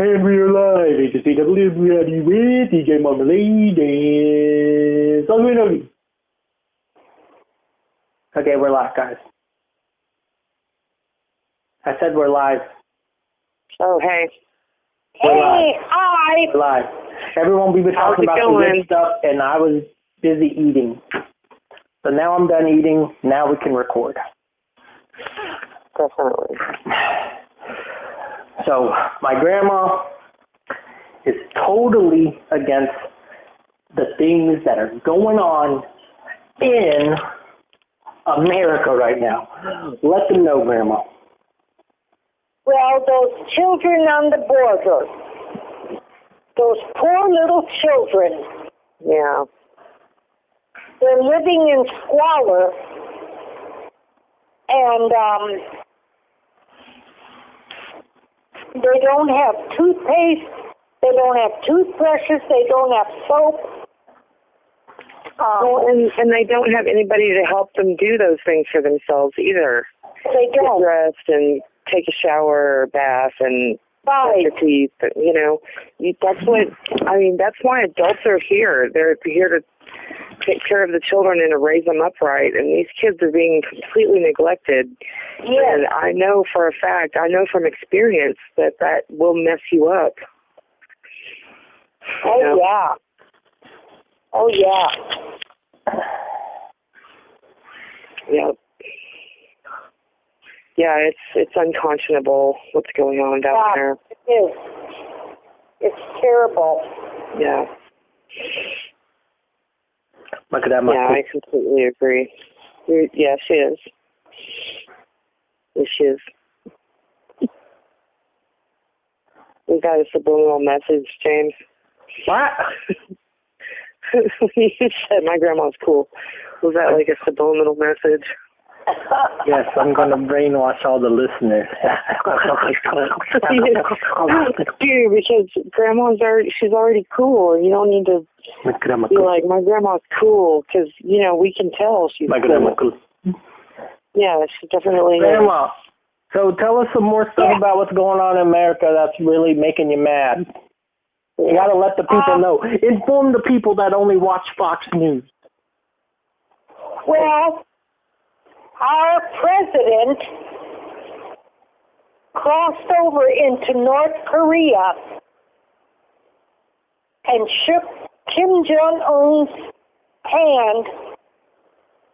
And we are live, HCW, ready with DJ Marmalade and Hocwwid. Okay, we're live, guys. I said we're live. Oh, hey. We're live. Everyone, we've been talking about some good stuff, and I was busy eating. So now I'm done eating. Now we can record. Definitely. So my grandma is totally against the things that are going on in America right now. Let them know, Grandma. Well, those children on the border, those poor little children, Yeah. they're living in squalor, and they don't have toothpaste, they don't have toothbrushes, they don't have soap. And they don't have anybody to help them do those things for themselves either. They don't. Get dressed and take a shower or bath and brush Right. your teeth. That's why adults are here. They're here to take care of the children and to raise them upright. And these kids are being completely neglected. Yes. And I know for a fact, I know from experience that will mess you up. Oh, Yeah. yeah. Oh, yeah. Yeah. Yeah, it's unconscionable what's going on down there. It is. It's terrible. Yeah. Look at that. Yeah, I completely agree. Yeah, she is. Yes, she is. We got a subliminal message, James. What? You said my grandma's cool. Was that like a subliminal message? Yes, I'm going to brainwash all the listeners. Dude, because she's already cool. And you don't need to be like, my grandma's cool, because, we can tell she's my cool. grandma cool. Yeah, she definitely Grandma, so tell us some more stuff about what's going on in America that's really making you mad. You got to let the people know. Inform the people that only watch Fox News. Well, our president crossed over into North Korea and shook Kim Jong-un's hand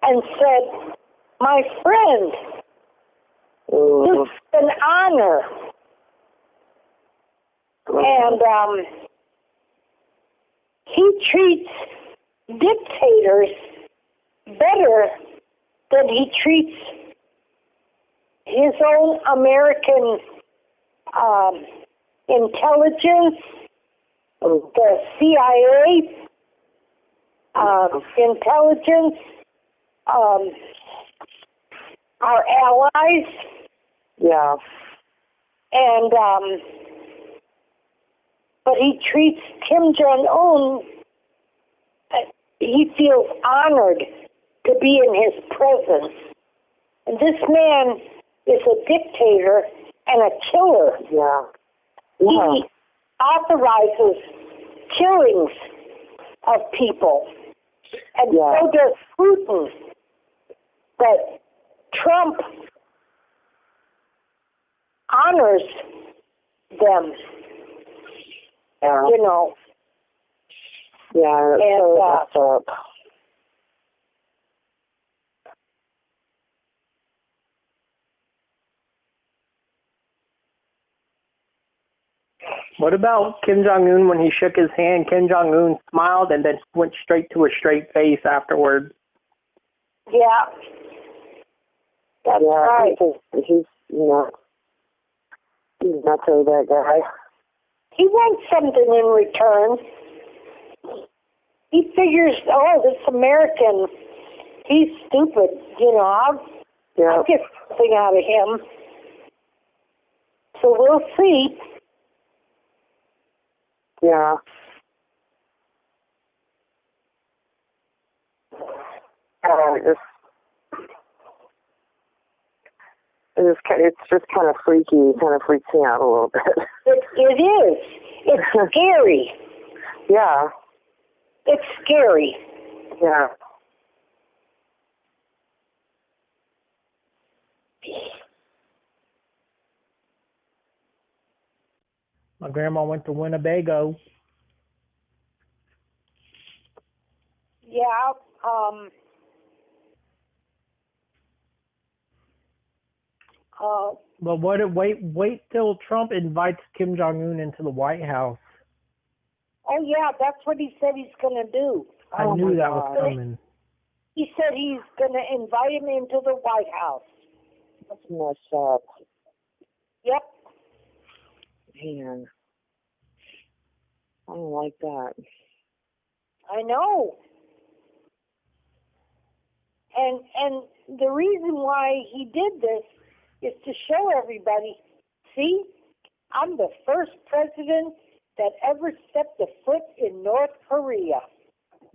and said, "My friend, this is an honor." And he treats dictators better than he treats his own American intelligence, the CIA intelligence, our allies. Yeah. And but he treats Kim Jong-un, he feels honored to be in his presence. And this man is a dictator and a killer. Yeah. He authorizes killings of people. And so does Putin. But Trump honors them. Yeah. Yeah, and, so messed up. What about Kim Jong-un when he shook his hand? Kim Jong-un smiled and then went straight to a straight face afterward. Yeah. That's right. He's not so that guy. He wants something in return. He figures, this American, he's stupid. I'll get something out of him. So we'll see. Yeah. It's just kind of freaky. It kind of freaks me out a little bit. It is. It's scary. Yeah. It's scary. Yeah. My grandma went to Winnebago. Yeah. But wait till Trump invites Kim Jong-un into the White House. Oh, yeah, that's what he said he's going to do. I knew that was coming. He said he's going to invite him into the White House. That's messed up. Yep. Man. I don't like that. I know. And the reason why he did this is to show everybody, see, I'm the first president that ever stepped a foot in North Korea.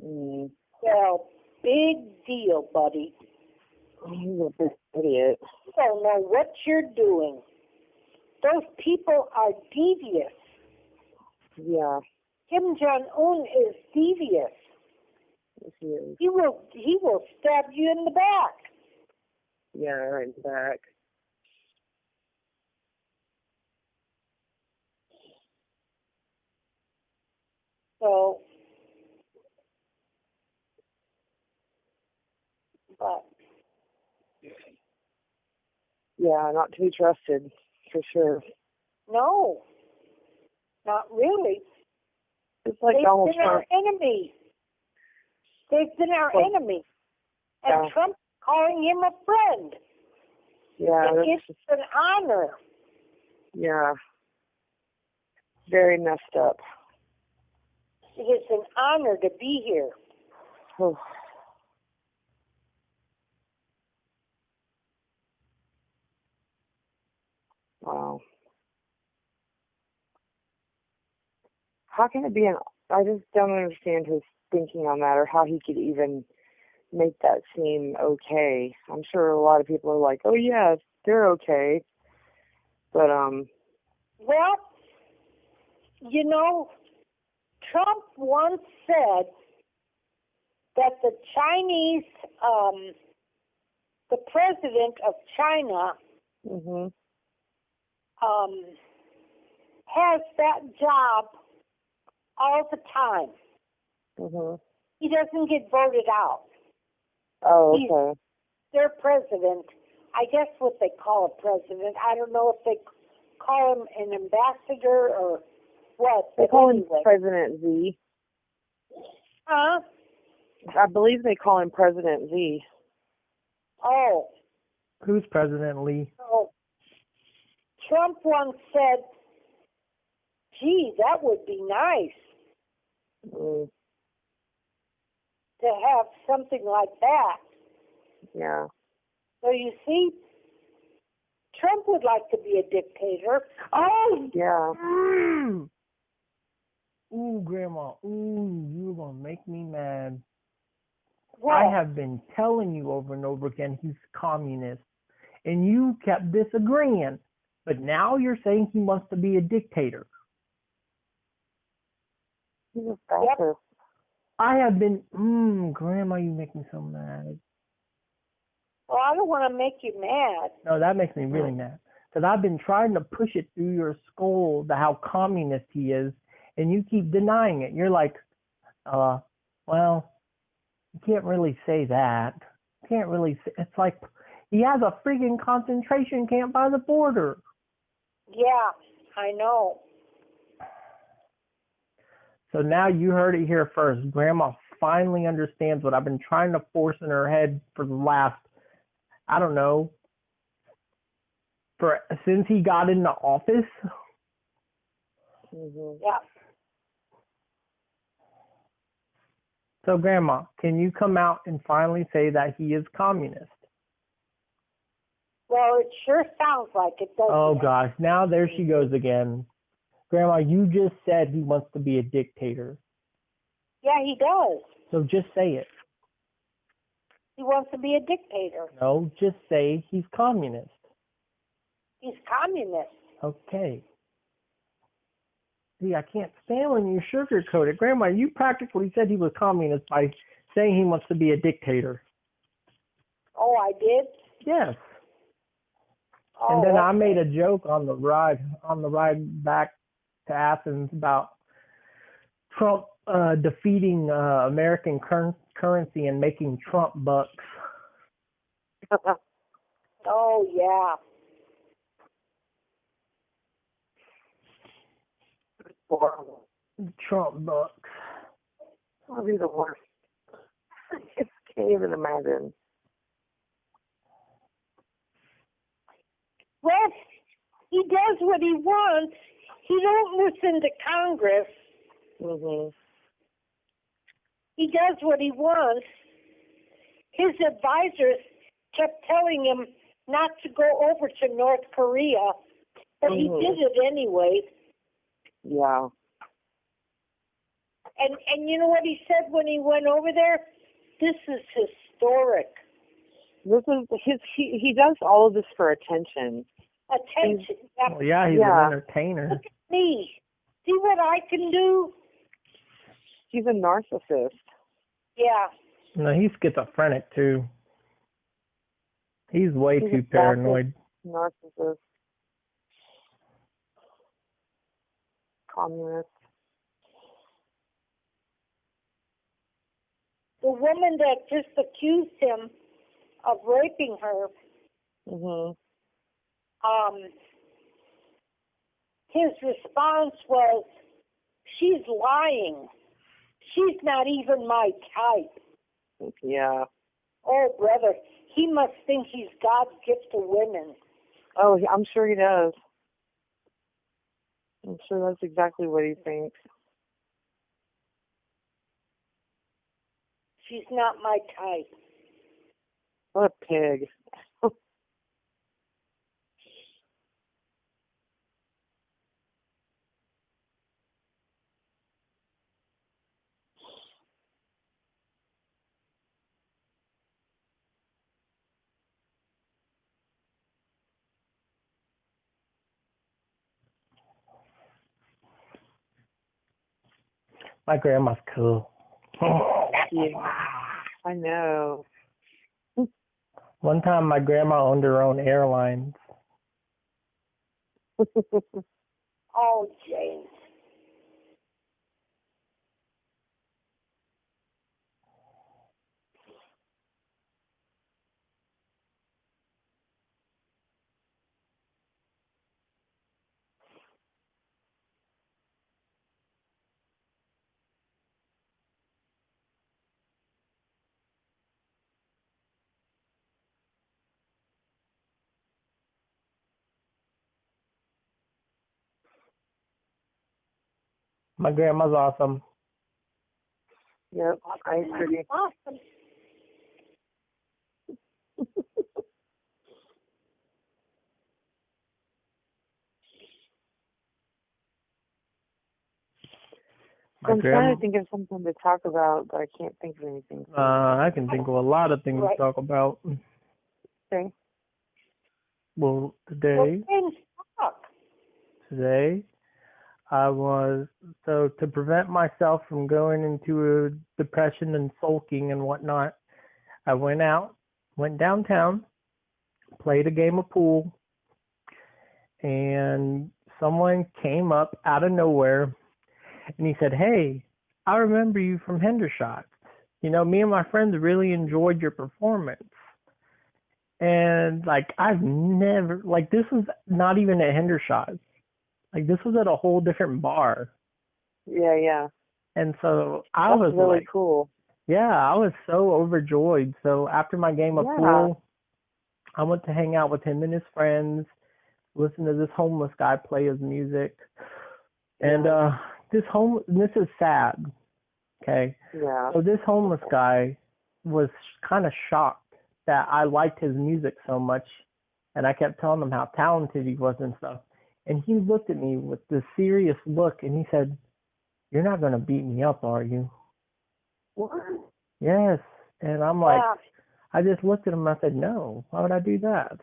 Mm. Well, big deal, buddy. He's a big idiot. You don't know what you're doing. Those people are devious. Yeah. Kim Jong-un is devious. He will stab you in the back. Yeah, right in the back. So, but Yeah, not to be trusted, for sure. no, not really. It's like They've Donald been Trump. our enemy. They've been our enemy. And Yeah. Trump calling him a friend. Yeah, It's an honor. yeah. Very messed up. It's an honor to be here. Oh. Wow. How can it be I just don't understand his thinking on that, or how he could even make that seem okay. I'm sure a lot of people are like, oh yeah, they're okay. But, Well, you know, Trump once said that the Chinese, the president of China, mhm, has that job all the time. mhm. He doesn't get voted out. Oh, He's okay. their president. I guess what they call a president. I don't know if they call him an ambassador or what. They but call him anyway. President Z. Huh? I believe they call him President Z. Oh. Who's President Lee? So Trump once said, gee, that would be nice Mm, to have something like that. yeah. So you see, Trump would like to be a dictator. Oh, Yeah. Ooh, Grandma. Ooh, you're going to make me mad. well, I have been telling you over and over again he's communist, and you kept disagreeing. But now you're saying he wants to be a dictator. He's a fascist. I have been, Grandma, you make me so mad. well, I don't want to make you mad. No, that makes me really mad. Because I've been trying to push it through your skull to how communist he is, and you keep denying it. You're like, well, you can't really say that. You can't really say, it's like he has a freaking concentration camp by the border. Yeah, I know. So now you heard it here first. Grandma finally understands what I've been trying to force in her head for the last, I don't know, since he got into office. Mhm. Yeah. So, Grandma, can you come out and finally say that he is communist? Well, it sure sounds like it, doesn't Oh, it? gosh. Now there she goes again. Grandma, you just said he wants to be a dictator. Yeah, he does. So just say it. He wants to be a dictator. No, just say he's communist. He's communist. Okay. See, I can't stand when you sugarcoat it. Grandma, you practically said he was communist by saying he wants to be a dictator. Oh, I did? Yes. Oh, And then I okay. made a joke on the ride back to Athens about Trump defeating American currency and making Trump bucks. Oh, yeah. Horrible. Trump bucks. That'll be the worst. I just can't even imagine. Well, he does what he wants. He don't listen to Congress. Mhm. He does what he wants. His advisors kept telling him not to go over to North Korea, but he did it anyway. Yeah. And you know what he said when he went over there? This is historic. This is he does all of this for attention. Attention. Well, yeah, he's an entertainer. Look at me. See what I can do? He's a narcissist. Yeah. No, he's schizophrenic too. He's way too paranoid. Narcissist. Communist. The woman that just accused him of raping her, Mhm. his response was, she's lying. She's not even my type. Yeah. Oh, brother, he must think he's God's gift to women. Oh, I'm sure he does. I'm sure that's exactly what he thinks. She's not my type. What a pig. My grandma's cool. Yeah. I know. One time my grandma owned her own airlines. Oh, James. My grandma's awesome. Yep, I agree. Awesome. I'm trying to think of something to talk about, but I can't think of anything. I can think of a lot of things to talk about. Okay. Well, today I was, so to prevent myself from going into a depression and sulking and whatnot, I went downtown, played a game of pool, and someone came up out of nowhere and he said, "Hey, I remember you from Hendershot. You know, me and my friends really enjoyed your performance." And like, I've never, like, this was not even at Hendershot. Like, this was at a whole different bar. Yeah. And so I That's was really like, cool. yeah, I was so overjoyed. So after my game of pool, I went to hang out with him and his friends, listen to this homeless guy play his music. And this is sad. Okay. Yeah. So this homeless guy was kind of shocked that I liked his music so much, and I kept telling him how talented he was and stuff. And he looked at me with this serious look, and he said, "You're not going to beat me up, are you?" What? Yes. And I'm like, I just looked at him and I said, "No, why would I do that?"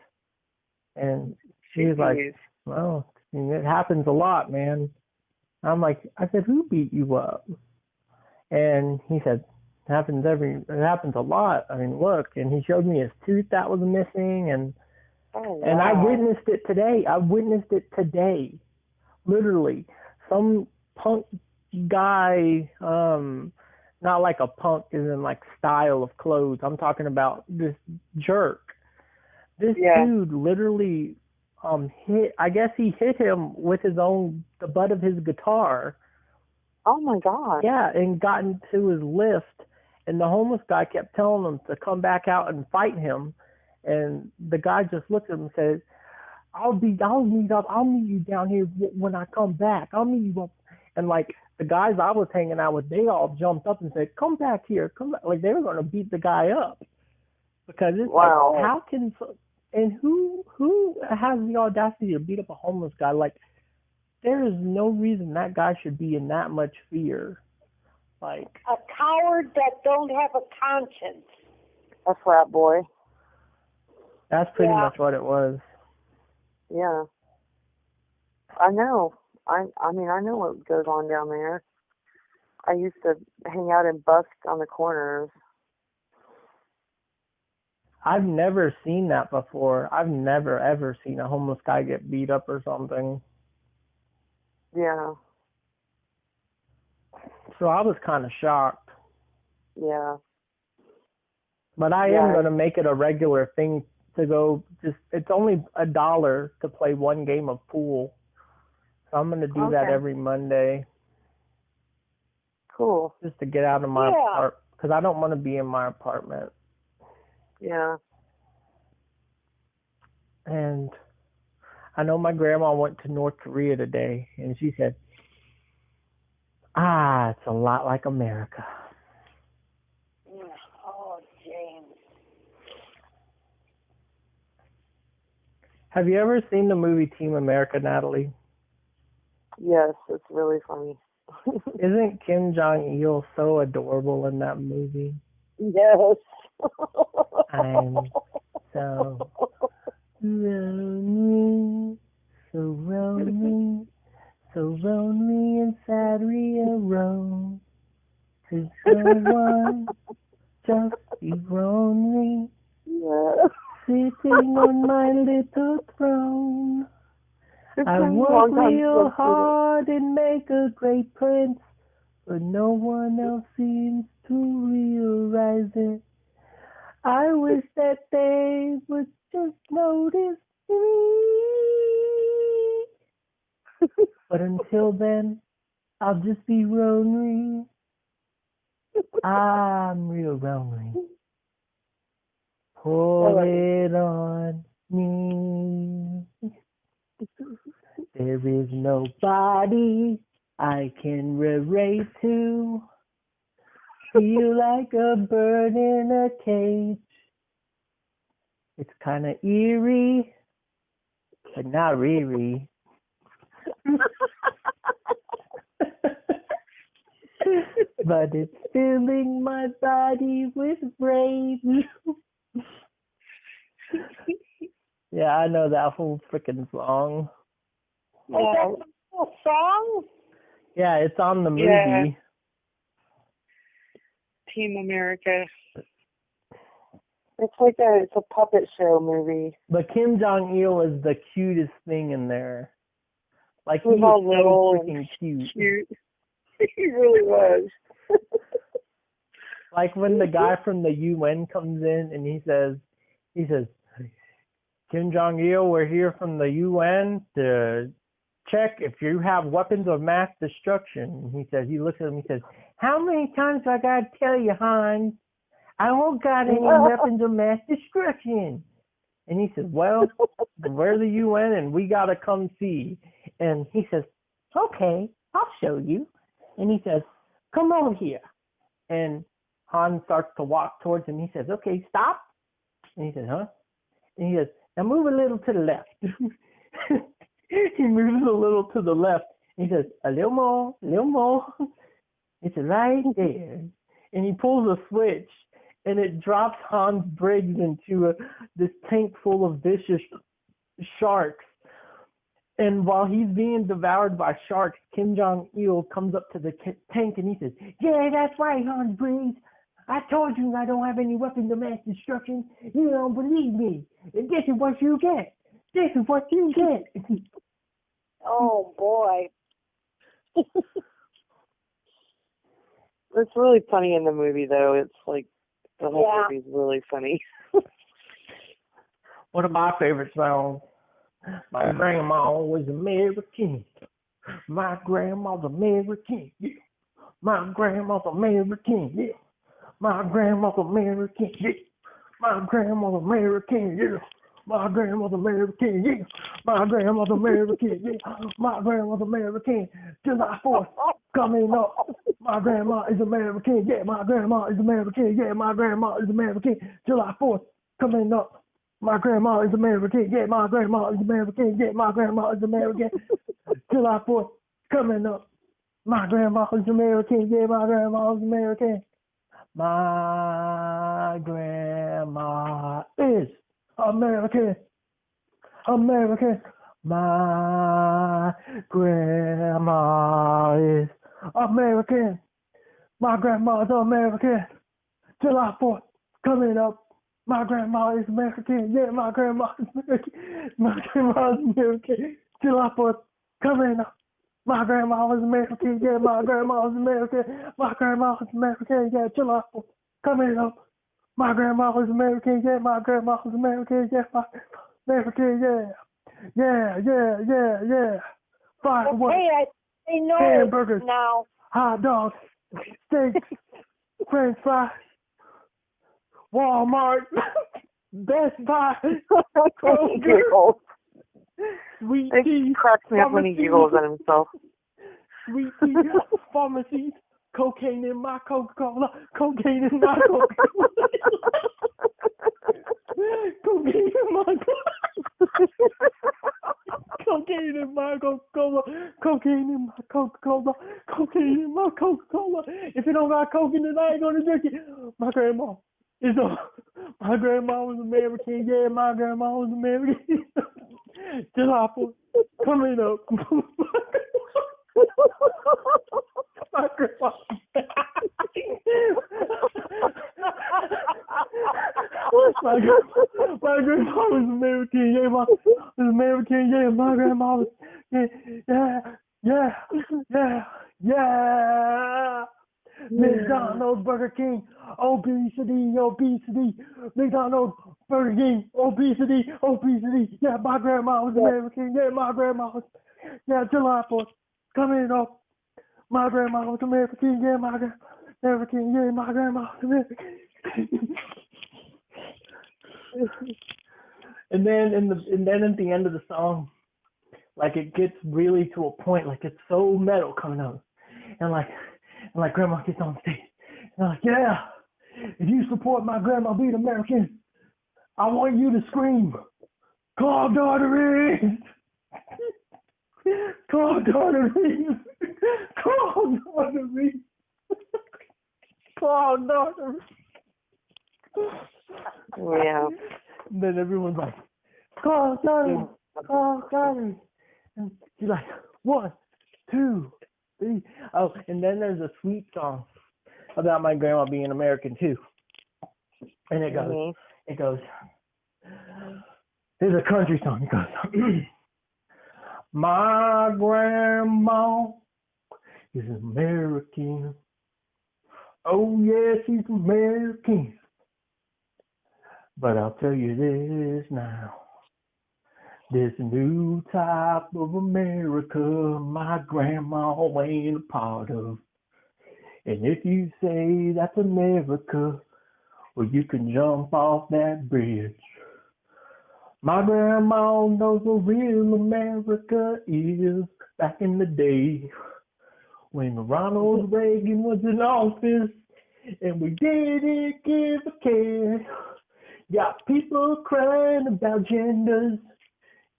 And He was like, well, it happens a lot, man. I said, who beat you up? And he said, it happens a lot. I mean, look, and he showed me his tooth that was missing, and I witnessed it today. Literally. Some punk guy, not like a punk as in like style of clothes. I'm talking about this jerk. This dude literally he hit him with the butt of his guitar. Oh my God. Yeah, and got into his lift, and the homeless guy kept telling him to come back out and fight him, and the guy just looked at him and said, I'll meet you down here when I come back. I'll meet you up. And like the guys I was hanging out with, they all jumped up and said, come back here, come back. Like they were going to beat the guy up, because it's like, how can, and who has the audacity to beat up a homeless guy? Like, there is no reason that guy should be in that much fear. Like a coward that don't have a conscience. A frat boy. That's pretty much what it was. Yeah. I know. I mean, I know what goes on down there. I used to hang out and busk on the corners. I've never seen that before. I've never, ever seen a homeless guy get beat up or something. Yeah. So I was kind of shocked. Yeah. But I am going to make it a regular thing to go. It's only $1 to play one game of pool. So I'm going to do that every Monday. Cool. Just to get out of my apartment, because I don't want to be in my apartment. Yeah. And I know my grandma went to North Korea today, and she said, it's a lot like America. Oh, James. Have you ever seen the movie Team America, Natalie? Yes, it's really funny. Isn't Kim Jong-il so adorable in that movie? Yes. I'm so lonely, so lonely inside Rio Road. 'Cause no one just be lonely, sitting on my little throne. I work real hard and make a great prince, but no one else seems to realize it. I wish that they would just notice me. But until then, I'll just be lonely. I'm real lonely. Pull it on me. There is nobody I can relate to. Feel like a bird in a cage. It's kind of eerie, but not really. But it's filling my body with rage. Yeah, I know that whole freaking song. Is that a song? Yeah, it's on the movie. Yeah. Team America. It's like it's a puppet show movie. But Kim Jong-il is the cutest thing in there. Like, he was all little freaking and cute. He really was. Like when the guy from the UN comes in and he says, Kim Jong-il, we're here from the UN to check if you have weapons of mass destruction. And he looks at him, he says, how many times do I got to tell you, Hans? I won't got any weapons of mass destruction. And he says, well, we're the UN and we got to come see. And he says, okay, I'll show you. And he says, come over here. And Hans starts to walk towards him. He says, okay, stop. And he says, huh? And he says, now move a little to the left. He moves a little to the left. And he says, a little more. It's right there. And he pulls a switch, and it drops Hans Briggs into this tank full of vicious sharks. And while he's being devoured by sharks, Kim Jong-il comes up to the tank and he says, "Yeah, that's right, Hans Breeze. I told you I don't have any weapons of mass destruction. You don't believe me. And this is what you get. This is what you get." Oh, boy. It's really funny in the movie, though. It's like the whole Yeah. movie's really funny. One of my favorite songs. My grandma was American. My grandma's American. Yeah. My grandma's American. Yeah. My grandma's American. Yeah. My grandma's American. Yeah. My grandma's American. Yeah. My grandma's American. Yeah. My grandma's American. July 4th coming up. My grandma is American. Yeah. My grandma is American. Yeah. My grandma is American. July 4th coming up. My grandma is American. Yeah, my grandma is American. Yeah, my grandma is American. July 4th coming up. My grandma is American. Yeah, my grandma is American. My grandma is American. American. My grandma is American. My grandma is American. July 4th coming up. My grandma is American. Yeah, my grandma is American. My grandma is American. July 4th coming up. My grandma is American. Yeah, my grandma is American. My grandma is American. Yeah, July 4th coming up. My grandma is American. Yeah, my grandma is American. Yeah, my American. Yeah. Yeah, yeah, yeah, yeah. Fireworks, I know hamburgers, now. hot dogs, steaks, French fries, Walmart, Best Buy, Kroger, Sweet Tea, It cracks me up when he giggles at himself. Sweet Tea, pharmacies, cocaine in my Coca-Cola, cocaine in my Coca-Cola, cocaine in my cocaine in my Coca-Cola, cocaine in my Coca-Cola, cocaine in my Coca-Cola. If it don't got coke in it, I ain't gonna drink it. My grandma was American. Yeah, my grandma was American. July 4th coming up. My grandma. My grandma was American. Yeah, my was American. Yeah, my grandma was. Yeah. McDonald's, Burger King, obesity. McDonald's, Burger King, obesity. Yeah, my grandma was American. Yeah, my grandma was. Yeah, July 4th coming up. My grandma was American. Yeah, my American. Yeah, my grandma was American. And then at the end of the song, like it gets really to a point, like it's so metal coming out, and grandma gets on stage, and like, yeah, if you support my grandma being American, I want you to scream, clogged arteries, clogged arteries, clogged arteries, clogged arteries. Yeah. And then everyone's like, clogged arteries, clogged arteries. And she's like, 1, 2, 3. Oh, and then there's a sweet song about my grandma being American too. And it goes, there's a country song. It goes, my grandma is American. Oh, yes, she's American. But I'll tell you this now. This new type of America my grandma ain't a part of. And if you say that's America, well, you can jump off that bridge. My grandma knows what real America is back in the day when Ronald Reagan was in office and we didn't give a care. Got people crying about genders.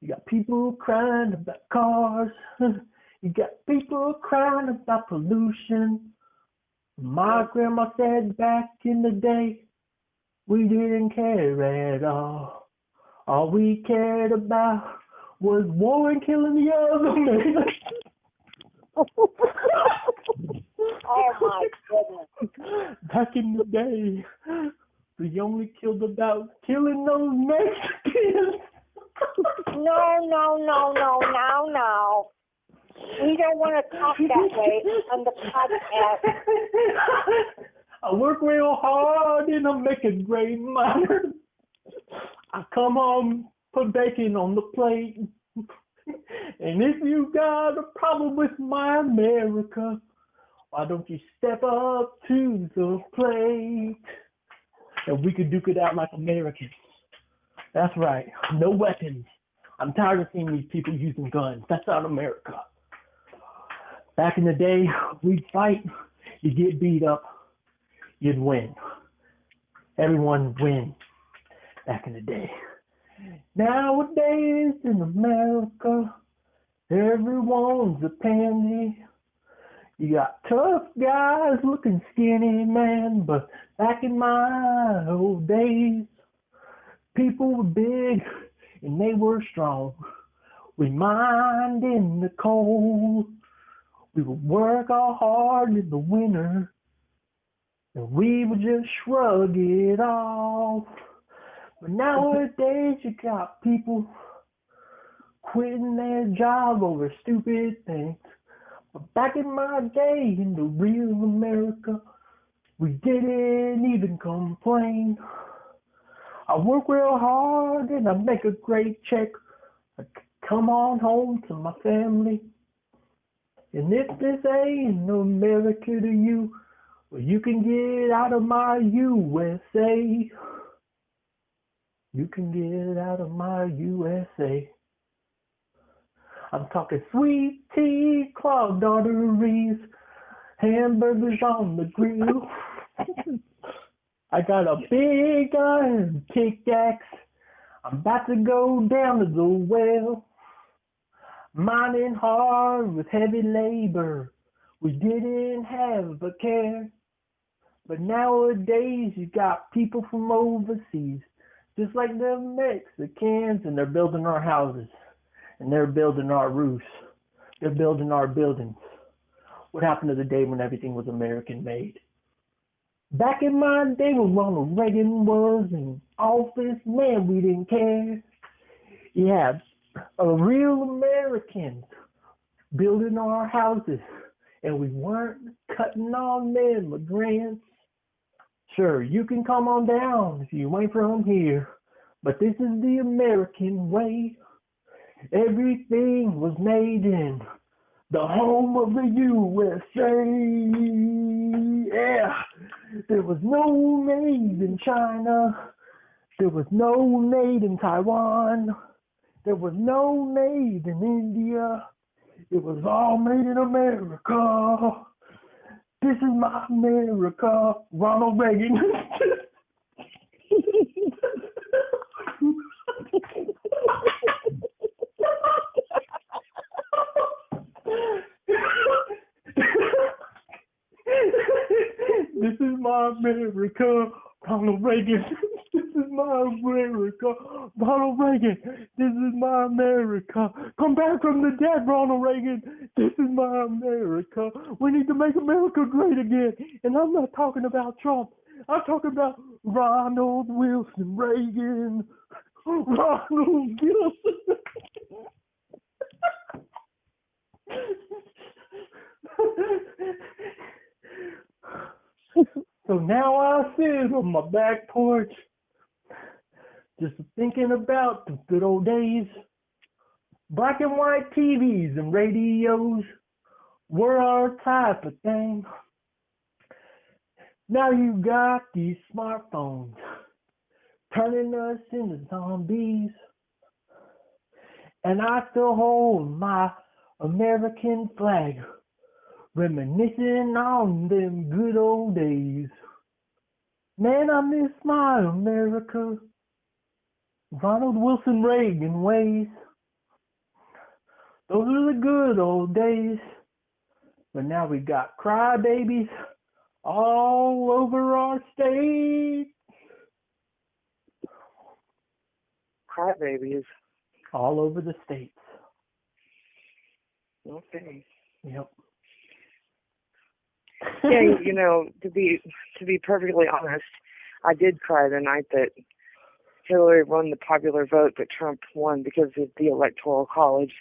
You got people crying about cars. You got people crying about pollution. My grandma said back in the day, we didn't care at all. All we cared about was one killing the other, man. Oh my goodness. Back in the day, we only killed about killing those Mexicans. No. We don't want to talk that way on the podcast. I work real hard and I make a great minor. I come home, put bacon on the plate. And if you got a problem with my America, why don't you step up to the plate? And we could duke it out like Americans. That's right. No weapons. I'm tired of seeing these people using guns. That's not America. Back in the day, we'd fight. You'd get beat up. You'd win. Everyone would win back in the day. Nowadays in America, everyone's a pansy. You got tough guys looking skinny, man, but back in my old days, people were big and they were strong. We mined in the cold. We would work all hard in the winter, and we would just shrug it off. But nowadays you got people quitting their job over stupid things. But back in my day, in the real America, we didn't even complain. I work real hard and I make a great check. I come on home to my family. And if this ain't America to you, well, you can get out of my USA. You can get out of my USA. I'm talking sweet tea, clogged arteries, hamburgers on the grill. I got a big iron pickaxe. I'm about to go down to the well. Mining hard with heavy labor. We didn't have a care. But nowadays you got people from overseas, just like the Mexicans, and they're building our houses. And they're building our roofs. They're building our buildings. What happened to the day when everything was American made? Back in my day when Ronald Reagan was in office, man, we didn't care. You had a real Americans building our houses, and we weren't cutting on the immigrants. Sure, you can come on down if you ain't from here, but this is the American way. Everything was made in the home of the USA. Yeah, there was no made in China. There was no made in Taiwan. There was no made in India. It was all made in America. This is my America, Ronald Reagan. This is my America, Ronald Reagan. This is my America, Ronald Reagan. This is my America. Come back from the dead, Ronald Reagan. This is my America. We need to make America great again. And I'm not talking about Trump. I'm talking about Ronald Wilson Reagan. Ronald Wilson. So now I sit on my back porch, just thinking about the good old days. Black and white TVs and radios were our type of thing. Now you got these smartphones turning us into zombies. And I still hold my American flag, reminiscing on them good old days. Man, I miss my America, Ronald Wilson Reagan ways. Those are the good old days. But now we got crybabies all over our state. Crybabies. All over the states. Okay. Yep. Yeah, you know, to be perfectly honest, I did cry the night that Hillary won the popular vote, but Trump won because of the Electoral College.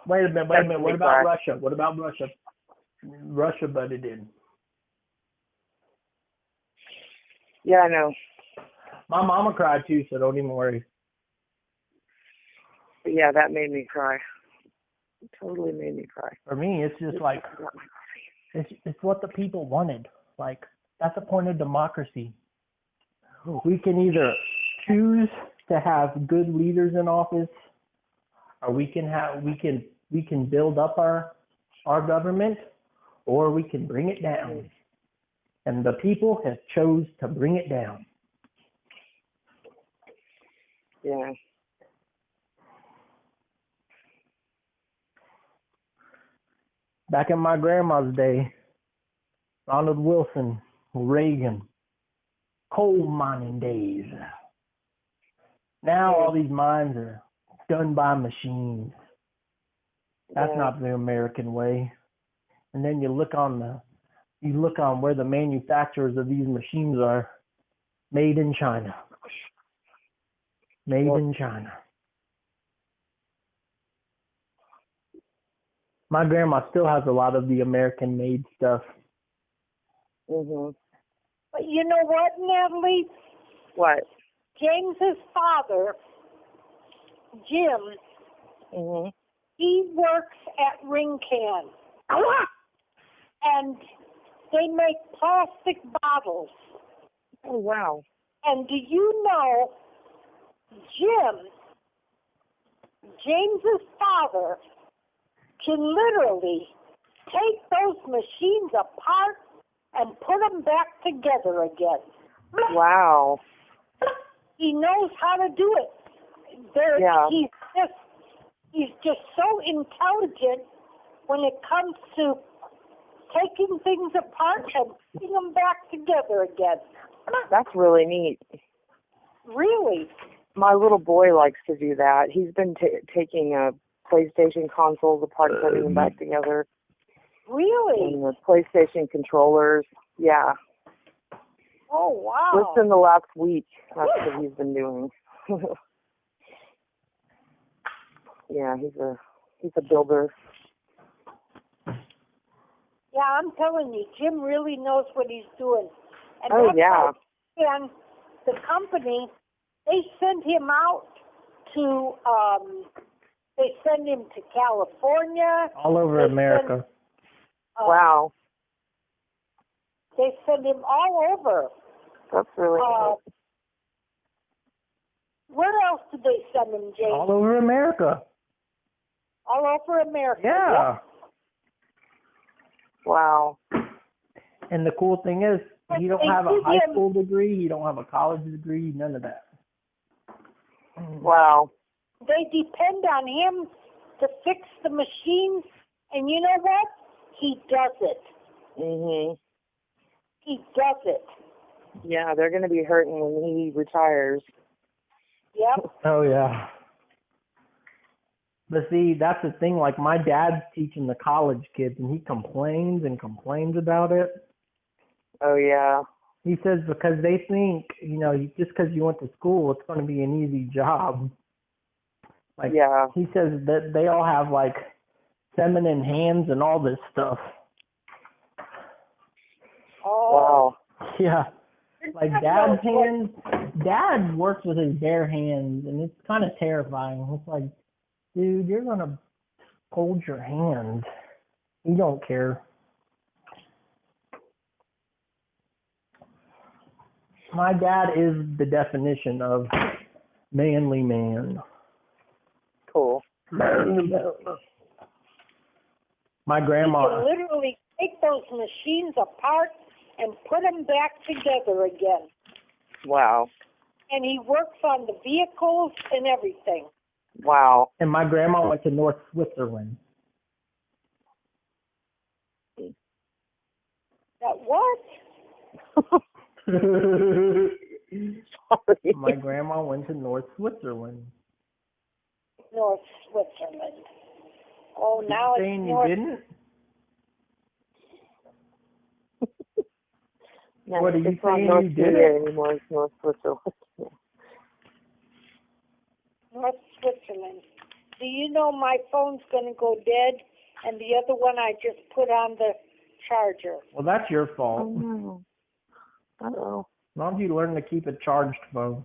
Wait a minute. What about Russia? What about Russia? Russia butted in. Yeah, I know. My mama cried too, so don't even worry. But yeah, that made me cry. It totally made me cry. For me, it's just like, it's what the people wanted. Like, that's the point of democracy. We can either choose to have good leaders in office, or we can build up our government, or we can bring it down. And the people have chose to bring it down. Yeah. Back in my grandma's day, Ronald Wilson, Reagan, coal mining days. Now all these mines are done by machines. That's not the American way. And then you look on where the manufacturers of these machines are. Made in China. Made in China. My grandma still has a lot of the American-made stuff. Mhm. But you know what, Natalie? What? James's father, Jim, he works at Ring Can. And they make plastic bottles. Oh, wow. And do you know, James's father, can literally take those machines apart and put them back together again. Wow. He knows how to do it. He's just so intelligent when it comes to taking things apart and putting them back together again. That's really neat. Really? My little boy likes to do that. He's been taking PlayStation consoles apart and putting them back together. Really? And the PlayStation controllers. Yeah. Oh, wow. Just in the last week, that's what he's been doing. Yeah, he's a builder. Yeah, I'm telling you, Jim really knows what he's doing. And and the company, they send him out to, they send him to California. All over America. Wow. They send him all over. That's really cool. Where else did they send him, James? All over America. All over America. Yeah. Yep. Wow. And the cool thing is, he don't have a high school degree, he don't have a college degree, none of that. Wow. They depend on him to fix the machines, and you know what? He does it. Mhm. He does it. Yeah, they're going to be hurting when he retires. Yep. Oh, yeah. But see, that's the thing. Like, my dad's teaching the college kids, and he complains and complains about it. Oh, yeah. He says because they think, you know, just because you went to school, it's going to be an easy job. Like, yeah. He says that they all have, like, feminine hands and all this stuff. Oh. Wow. Yeah. Like, Dad's hands, Dad works with his bare hands, and it's kind of terrifying. It's like, dude, you're going to hold your hand. You don't care. My dad is the definition of manly man. Cool. My grandma. He can literally take those machines apart and put them back together again. Wow. And he works on the vehicles and everything. Wow. And my grandma went to North Switzerland. That what? sorry. My grandma went to North Switzerland. North Switzerland. Oh, now it's Saying North. you didn't? No, What are you it's not saying North you did Korea it? anymore. It's North Switzerland. Yeah. North Switzerland. Do you know my phone's going to go dead, and the other one I just put on the charger? Well, that's your Oh, fault. no. Uh-oh. Why don't you learn to keep a charged phone?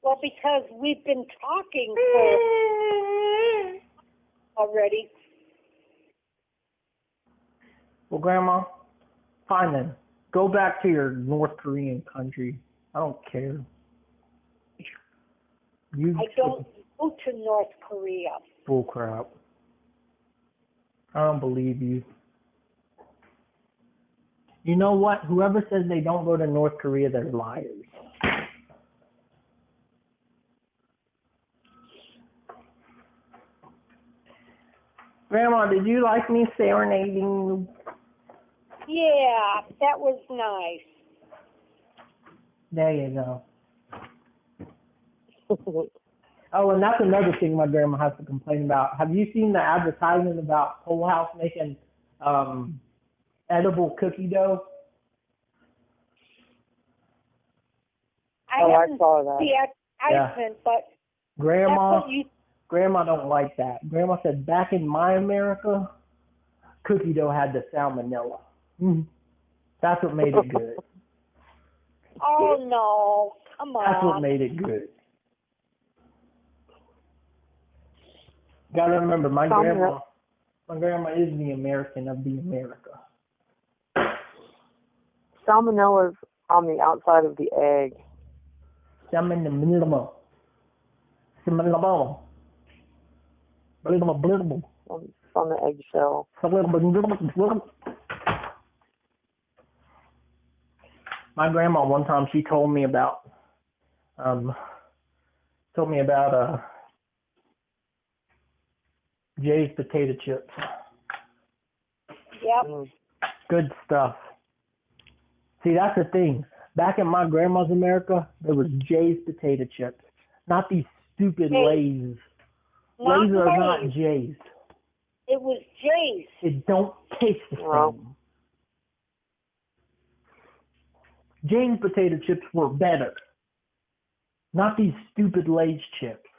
Well, because we've been talking for already. Well, Grandma, fine then. Go back to your North Korean country. I don't care. You I don't go to North Korea. bull crap. I don't believe you. You know what? Whoever says they don't go to North Korea, they're liars. Grandma, did you like me serenading you? Yeah, that was nice. There you go. Oh, and that's another thing my grandma has to complain about. Have you seen the advertisement about Whole House making edible cookie dough? I haven't saw that. seen the advertisement, but Grandma, that's what you. Grandma don't like that. Grandma said back in my America, cookie dough had the salmonella. That's what made it good. Oh no! Come on. That's what made it good. Gotta remember, my grandma is the American of the America. Salmonella's on the outside of the egg. Salmonella. Salmonella. It's on the eggshell. My grandma one time she told me about Jay's potato chips. Yep. Good stuff. See, that's the thing. Back in my grandma's America, there was Jay's potato chips, not these stupid Lay's. Lay's are not Jay's. It was Jay's. It don't taste the same. Jay's potato chips were better, not these stupid Lay's chips.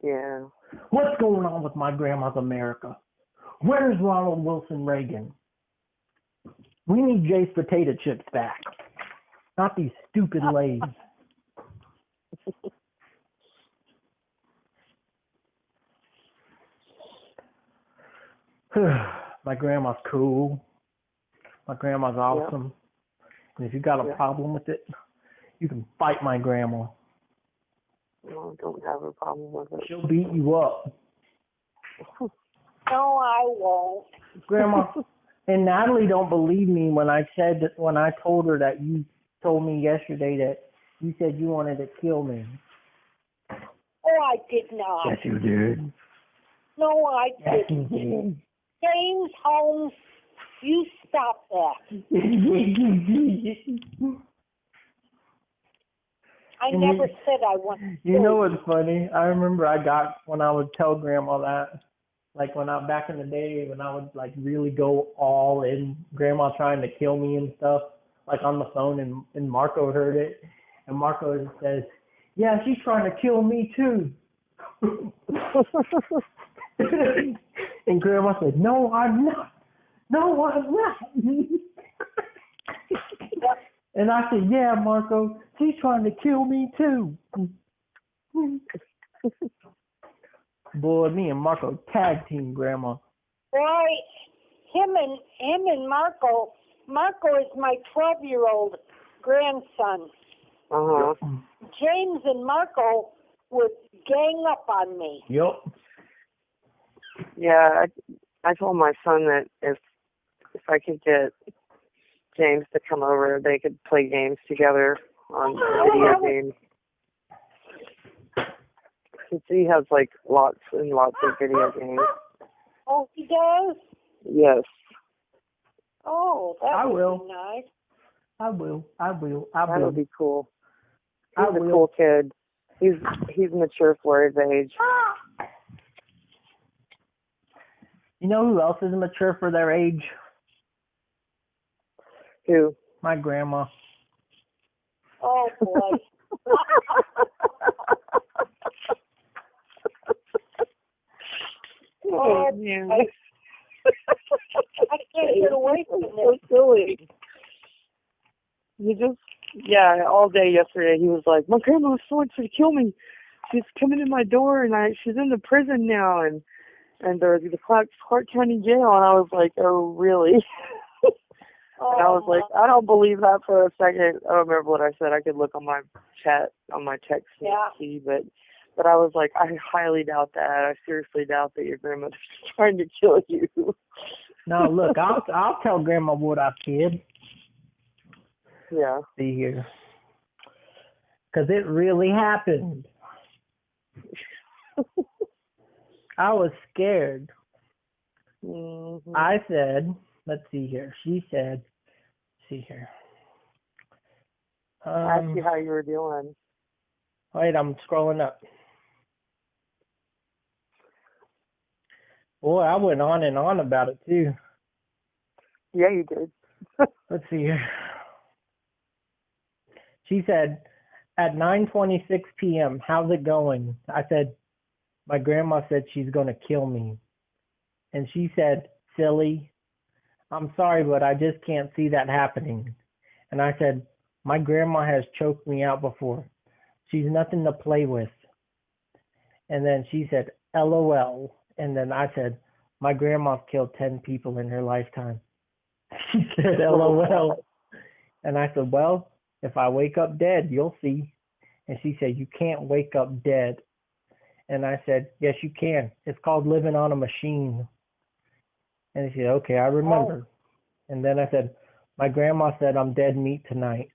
Yeah. What's going on with my grandma's America? Where's Ronald Wilson Reagan? We need Jay's potato chips back, not these stupid Lay's. My grandma's cool. My grandma's awesome. And if you got a problem with it, you can fight my grandma. No, I don't have a problem with it. She'll beat you up. No, I won't. Grandma, and Natalie don't believe me when I told her that you told me yesterday that you said you wanted to kill me. Oh, I did not. Yes, you did. No, I Yes, didn't. you did. James Holmes, you stop that. I never said I wanted to You know what's funny? I remember when I would tell Grandma that, like back in the day when I would like really go all in, Grandma trying to kill me and stuff, like on the phone, and Marco heard it, and Marco says, "Yeah, she's trying to kill me too." And Grandma said, "No, I'm not. No, I'm not." And I said, "Yeah, Marco, she's trying to kill me too." Boy, me and Marco tag team Grandma. Right. Him and Marco. Marco is my 12-year-old grandson. Uh-huh. James and Marco would gang up on me. Yup. Yeah, I told my son that if I could get James to come over, they could play games together on video games. He has like lots and lots of video games. Oh, he does? Yes. Oh, that I would will. be nice. I will. That would be cool. He's a cool kid. He's mature for his age. You know who else is mature for their age? Who? My grandma. Oh, boy. Oh, man. I can't get away from this. So silly. All day yesterday he was like, my grandma's trying to kill me. She's coming in my door and she's in the prison now and there's the Clark County jail, and I was like, oh, really? And I was like, I don't believe that for a second. I don't remember what I said. I could look on my chat, on my text and see, but I was like, I highly doubt that. I seriously doubt that your grandmother's trying to kill you. No, look, I'll tell Grandma what I did. Yeah. See here. Because it really happened. I was scared. Mm-hmm. I said, let's see here. She said, see here. Ask you how you were doing. Wait, I'm scrolling up. Boy, I went on and on about it too. Yeah, you did. Let's see here. She said, at 9:26 p.m., how's it going? I said, my grandma said she's going to kill me. And she said, silly, I'm sorry, but I just can't see that happening. And I said, my grandma has choked me out before. She's nothing to play with. And then she said, LOL. And then I said, my grandma's killed 10 people in her lifetime. She said, LOL. And I said, well, if I wake up dead, you'll see. And she said, you can't wake up dead. And I said, yes, you can. It's called living on a machine. And she said, okay, I remember. And then I said, my grandma said I'm dead meat tonight.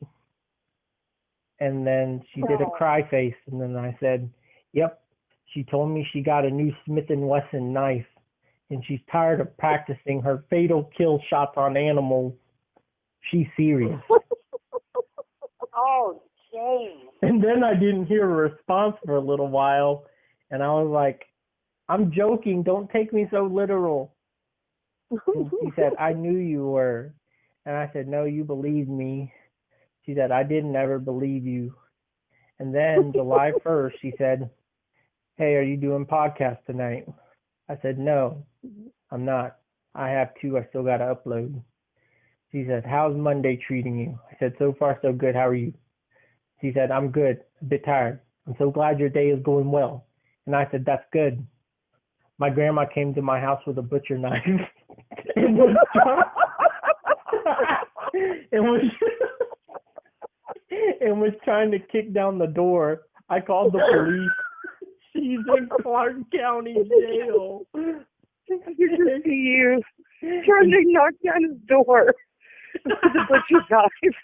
And then she did a cry face. And then I said, yep, she told me she got a new Smith & Wesson knife. And she's tired of practicing her fatal kill shots on animals. She's serious. Oh, James. And then I didn't hear a response for a little while. And I was like, I'm joking. Don't take me so literal. And she said, I knew you were. And I said, no, you believed me. She said, I didn't ever believe you. And then July 1st, she said, hey, are you doing podcast tonight? I said, no, I'm not. I have 2 I still got to upload. She said, how's Monday treating you? I said, so far so good. How are you? She said, I'm good. A bit tired. I'm so glad your day is going well. And I said, that's good. My grandma came to my house with a butcher knife and was trying to kick down the door. I called the police. She's in Clark County Jail. Good to you. Trying to knock down his door with a butcher knife.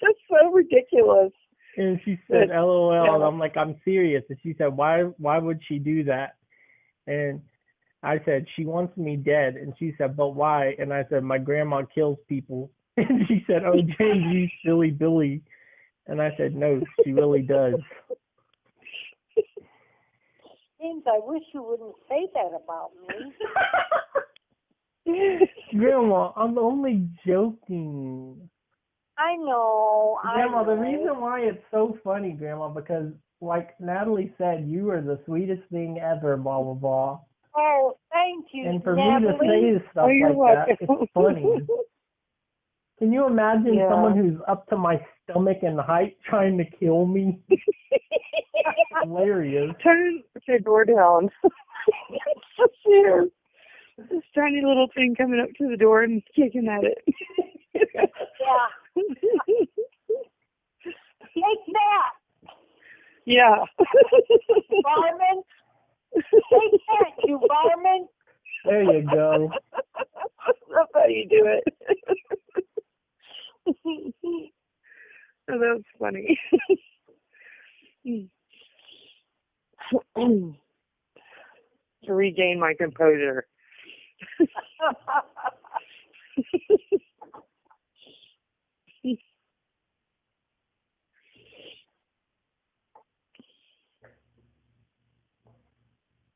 That's so ridiculous. And she said, LOL. And I'm like, I'm serious. And she said, why would she do that? And I said, she wants me dead. And she said, but why? And I said, my grandma kills people. And she said, oh, James, you silly Billy. And I said, no, she really does. James, I wish you wouldn't say that about me. Grandma, I'm only joking. I know. Grandma, the reason why it's so funny, Grandma, because like Natalie said, you are the sweetest thing ever, blah, blah, blah. Oh, thank you, And for Natalie. me to say stuff like that, it's funny. Can you imagine someone who's up to my stomach in height trying to kill me? Hilarious. Turn your door down. Here. This tiny little thing coming up to the door and kicking at it. Yeah. Take that. Yeah. Barman. Take that, you barman. There you go. That's how you do it. Oh, that's funny. To regain my composure.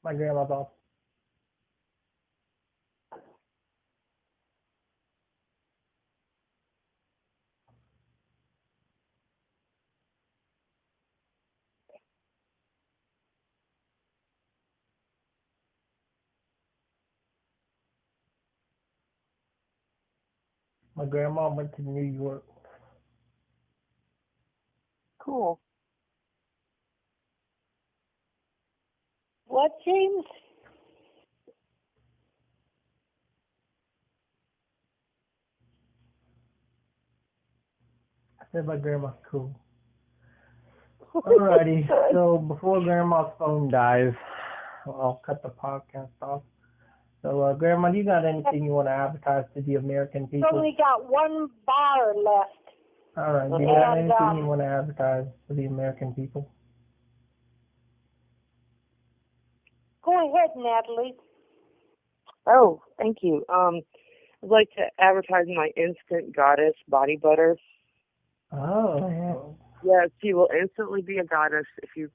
My grandma's off. My grandma went to New York. Cool. What, James? I said my grandma's cool. Alrighty, so before grandma's phone dies, I'll cut the podcast off. So, Grandma, you got anything you want to advertise to the American people? Only got one bar left. All right. Do you got anything you want to advertise to the American people? Go ahead, Natalie. Oh, thank you. I'd like to advertise my Instant Goddess body butter. Oh. Yes, you will instantly be a goddess if you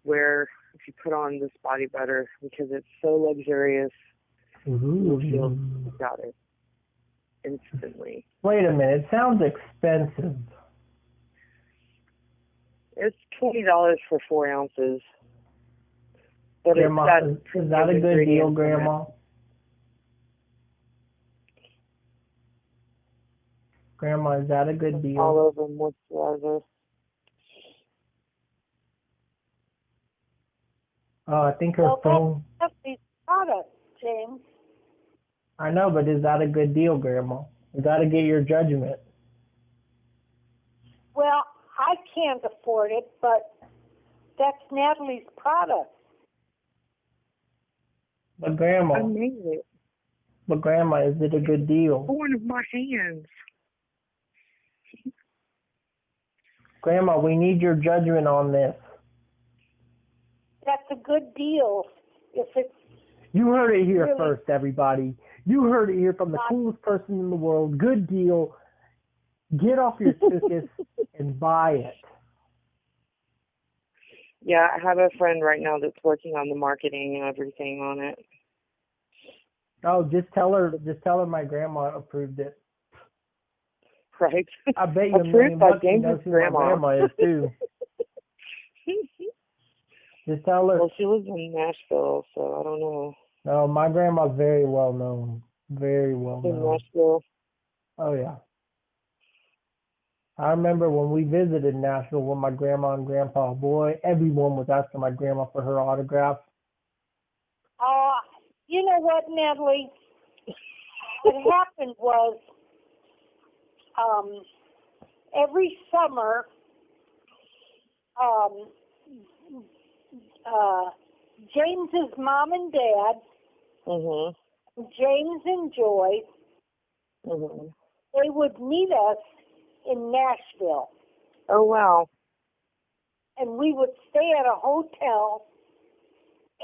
put on this body butter because it's so luxurious. Ooh. You'll feel a goddess instantly. Wait a minute. It sounds expensive. It's $20 for 4 ounces. But Grandma, is that a good deal, Grandma? Grandma, is that a good deal? All over moisturizer. Oh, I think her phone. That's these products, James. I know, but is that a good deal, Grandma? You got to get your judgment. Well, I can't afford it, but that's Natalie's product. But Grandma. I made it. But Grandma, is it a good deal? One of my hands. Grandma, we need your judgment on this. That's a good deal. If it's You heard it here really first, everybody. You heard it here from the coolest person in the world. Good deal. Get off your tuchus and buy it. Yeah, I have a friend right now that's working on the marketing and everything on it. Oh, just tell her my grandma approved it. Right? I bet you Approved by $1,000,000 knows James' who grandma. my grandma is too. Just tell her. Well, she lives in Nashville, so I don't know. No, my grandma's very well known. Very well In known. Nashville. Oh, yeah. I remember when we visited Nashville with my grandma and grandpa. Boy, everyone was asking my grandma for her autograph. you know what, Natalie? What happened was, every summer, James's mom and dad, James and Joy, they would meet us in Nashville. Oh, wow. And we would stay at a hotel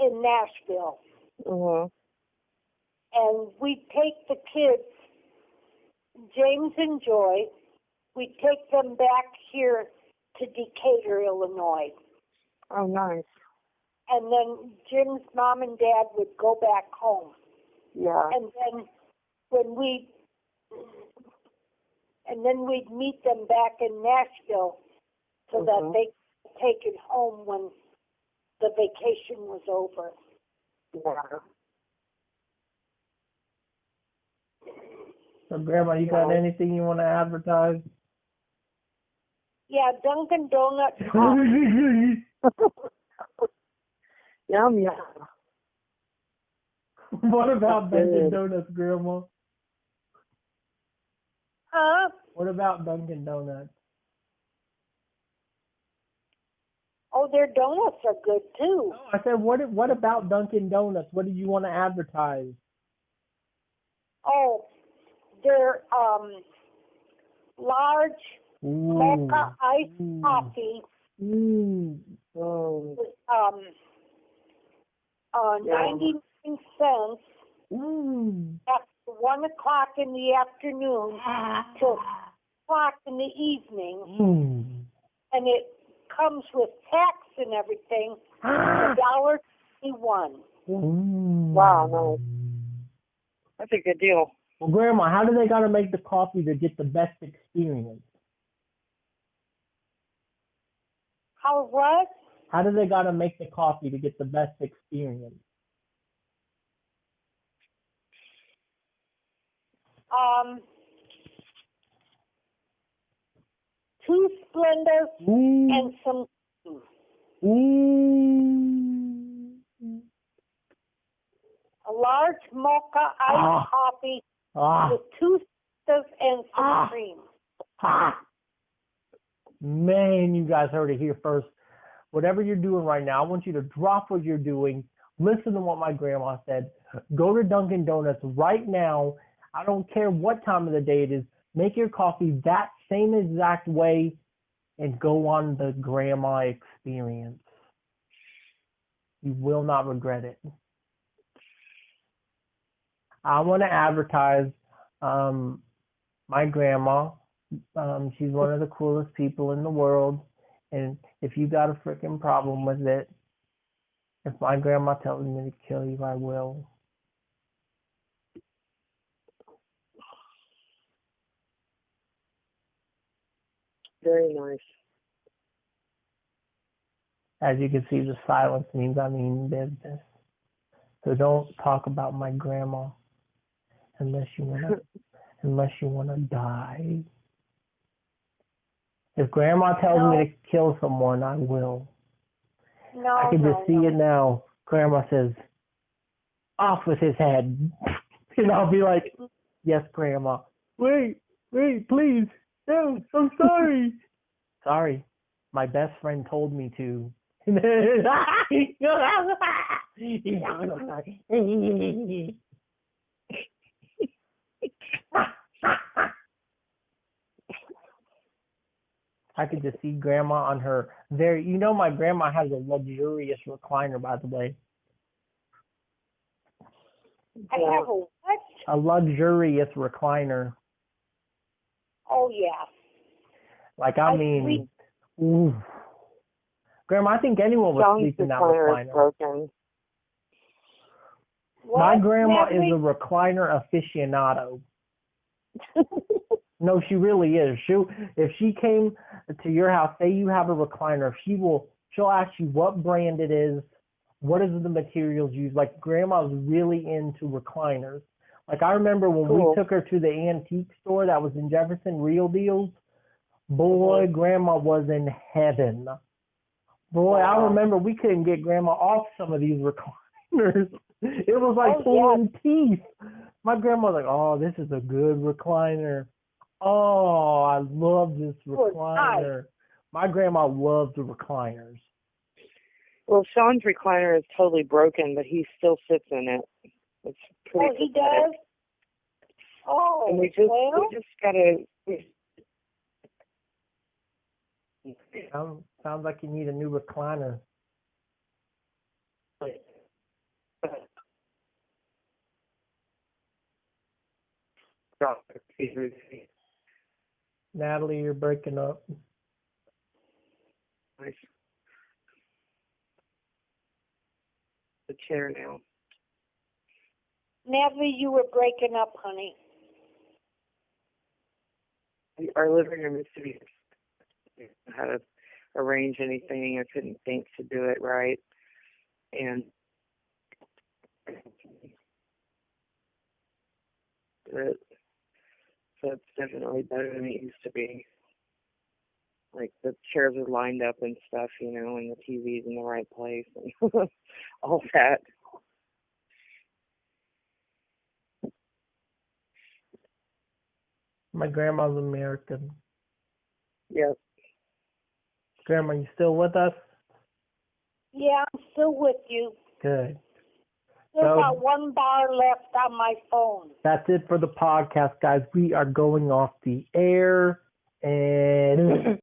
in Nashville. And we'd take the kids, James and Joy, we'd take them back here to Decatur, Illinois. Oh, nice. And then Jim's mom and dad would go back home. Yeah. And then we'd meet them back in Nashville so that they could take it home when the vacation was over. Yeah. So, Grandma, you got anything you want to advertise? Yeah, Dunkin' Donuts. Yum, yum. What about Dunkin' Donuts, Grandma? Huh? What about Dunkin' Donuts? Oh, their donuts are good too. Oh, I said, what about Dunkin' Donuts? What did you want to advertise? Oh, they're large mocha iced coffee. Oh. 99 cents after 1 o'clock in the afternoon till o'clock in the evening. And it comes with tax and everything, $1.21. Wow, no. That's a good deal. Well, Grandma, how do they got to make the coffee to get the best experience? How what? How do they got to make the coffee to get the best experience? Two Splendors and some. A large mocha iced coffee with two Splendors and some cream. Man, you guys heard it here first. Whatever you're doing right now, I want you to drop what you're doing. Listen to what my grandma said. Go to Dunkin' Donuts right now. I don't care what time of the day it is. Make your coffee that same exact way and go on the grandma experience. You will not regret it. I want to advertise my grandma. She's one of the coolest people in the world. And if you got a freaking problem with it, if my grandma tells me to kill you, I will. Very nice. As you can see, the silence means I mean business. So don't talk about my grandma unless you wanna die. If grandma tells me to kill someone, I will. No, I can just see it now. Grandma says, "Off with his head," and I'll be like, "Yes, Grandma. Wait, please. No, I'm sorry." Sorry, my best friend told me to. I could just see Grandma on her my grandma has a luxurious recliner, by the way. I have a what? A luxurious recliner. Oh, yeah. Like, I mean, ooh. Grandma, I think anyone would sleep in that recliner. Broken. My grandma is a recliner aficionado. No, she really is. If she came to your house, say you have a recliner, she'll ask you what brand it is, what is the materials used. Like, Grandma's really into recliners. Like, I remember when we took her to the antique store that was in Jefferson, Real Deals. Boy, Grandma was in heaven. Boy, I remember we couldn't get Grandma off some of these recliners. It was like pulling teeth. My grandma was like, "Oh, this is a good recliner. Oh, I love this recliner." My grandma loved the recliners. Well, Sean's recliner is totally broken, but he still sits in it. It's pretty he does? Oh, and we just gotta... Sounds like you need a new recliner. Natalie, you're breaking up. Nice. The chair now. Natalie, you were breaking up, honey. Our living room used to be how to arrange anything. I couldn't think to do it right. And so it's definitely better than it used to be. Like, the chairs are lined up and stuff, and the TV's in the right place and all that. My grandma's American. Yep. Grandma, you still with us? Yeah, I'm still with you. Good. Still got 1 bar left on my phone. That's it for the podcast, guys. We are going off the air, and